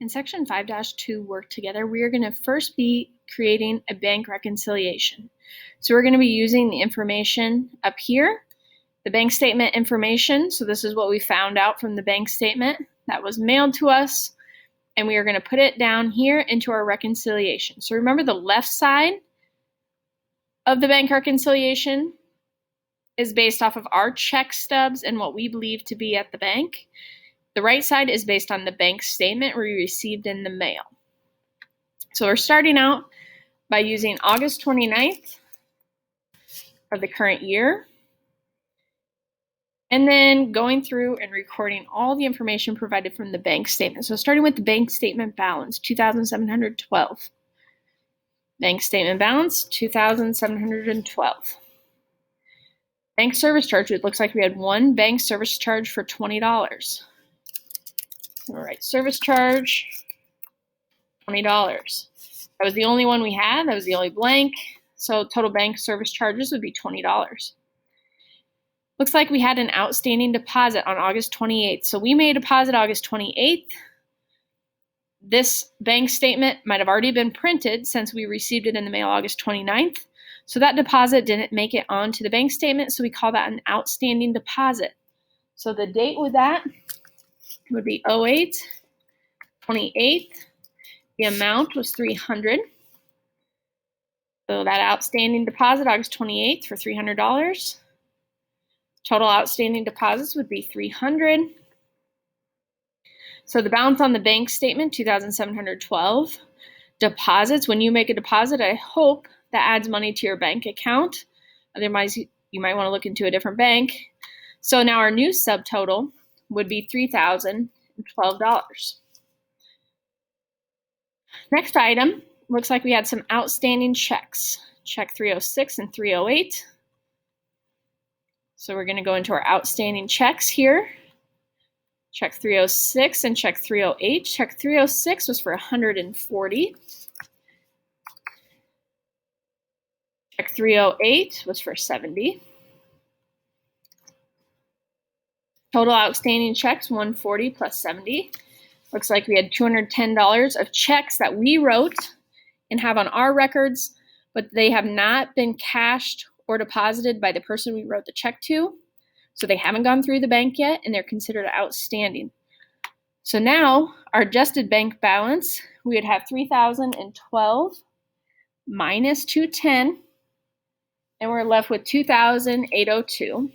In section 5-2 work together, we are going to first be creating a bank reconciliation. So we're going to be using the information up here, the bank statement information. So this is what we found out from the bank statement that was mailed to us. And we are going to put it down here into our reconciliation. So remember, the left side of the bank reconciliation is based off of our check stubs and what we believe to be at the bank. The right side is based on the bank statement we received in the mail. So we're starting out by using August 29th of the current year, and then going through and recording all the information provided from the bank statement. So starting with the bank statement balance, $2,712. Bank statement balance, $2,712. Bank service charge, it looks like we had one bank service charge for $20. All right, service charge, $20. That was the only one we had. That was the only blank. So total bank service charges would be $20. Looks like we had an outstanding deposit on August 28th. So we made a deposit August 28th. This bank statement might have already been printed since we received it in the mail August 29th. So that deposit didn't make it onto the bank statement. So we call that an outstanding deposit. So the date with that would be 08/28. The amount was $300. So that outstanding deposit, August 28th, for $300. Total outstanding deposits would be $300. So the balance on the bank statement, $2,712. Deposits, when you make a deposit, I hope that adds money to your bank account. Otherwise, you might want to look into a different bank. So now our new subtotal would be $3,012. Next item, looks like we had some outstanding checks. Check 306 and 308. So we're going to go into our outstanding checks here. Check 306 and check 308. Check 306 was for $140. Check 308 was for $70. Total outstanding checks, $140 plus $70. Looks like we had $210 of checks that we wrote and have on our records, but they have not been cashed or deposited by the person we wrote the check to. So they haven't gone through the bank yet, and they're considered outstanding. So now our adjusted bank balance, we would have $3,012 minus $210, and we're left with $2,802.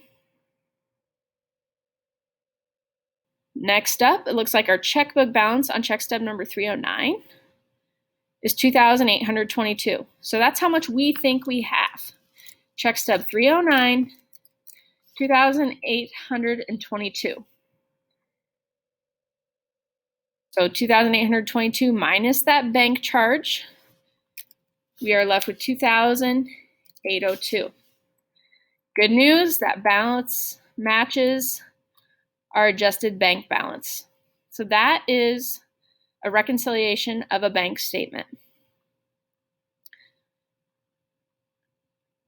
Next up, it looks like our checkbook balance on check stub number 309 is $2,822. So that's how much we think we have. Check stub 309, $2,822. So $2,822 minus that bank charge, we are left with $2,802. Good news, that balance matches our adjusted bank balance. So that is a reconciliation of a bank statement.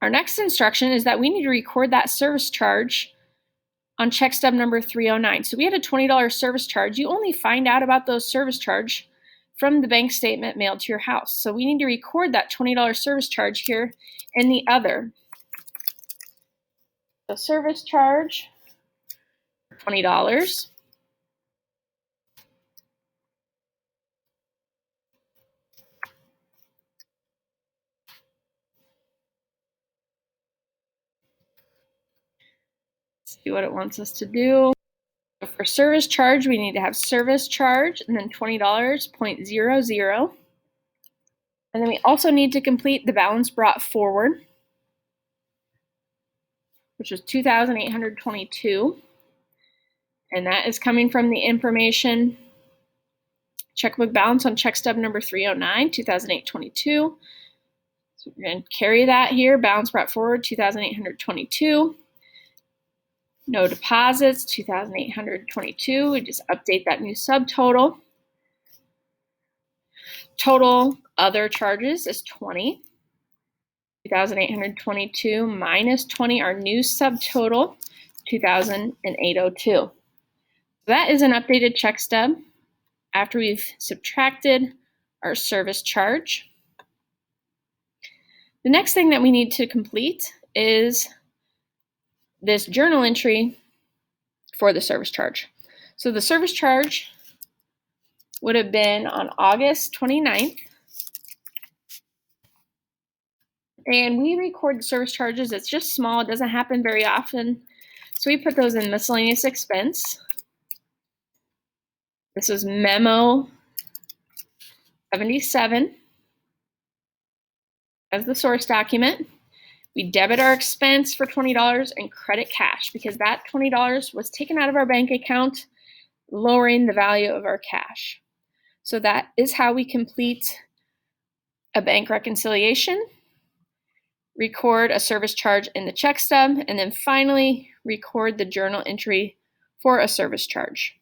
Our next instruction is that we need to record that service charge on check stub number 309. So we had a $20 service charge. You only find out about those service charge from the bank statement mailed to your house. So we need to record that $20 service charge here in the other. The service charge, $20. See what it wants us to do. For service charge, we need to have service charge and then $20.00. And then we also need to complete the balance brought forward, which is $2,822. And that is coming from the information checkbook balance on check stub number 309, $2,822. So we're going to carry that here, balance brought forward, $2,822. No deposits, $2,822. We just update that new subtotal. Total other charges is $20. $2,822 minus $20, our new subtotal, $2,802. That is an updated check stub after we've subtracted our service charge. The next thing that we need to complete is this journal entry for the service charge. So the service charge would have been on August 29th. And we record the service charges. It's just small. It doesn't happen very often. So we put those in miscellaneous expense. This is memo 77 as the source document. We debit our expense for $20 and credit cash because that $20 was taken out of our bank account, lowering the value of our cash. So that is how we complete a bank reconciliation, record a service charge in the check stub, and then finally record the journal entry for a service charge.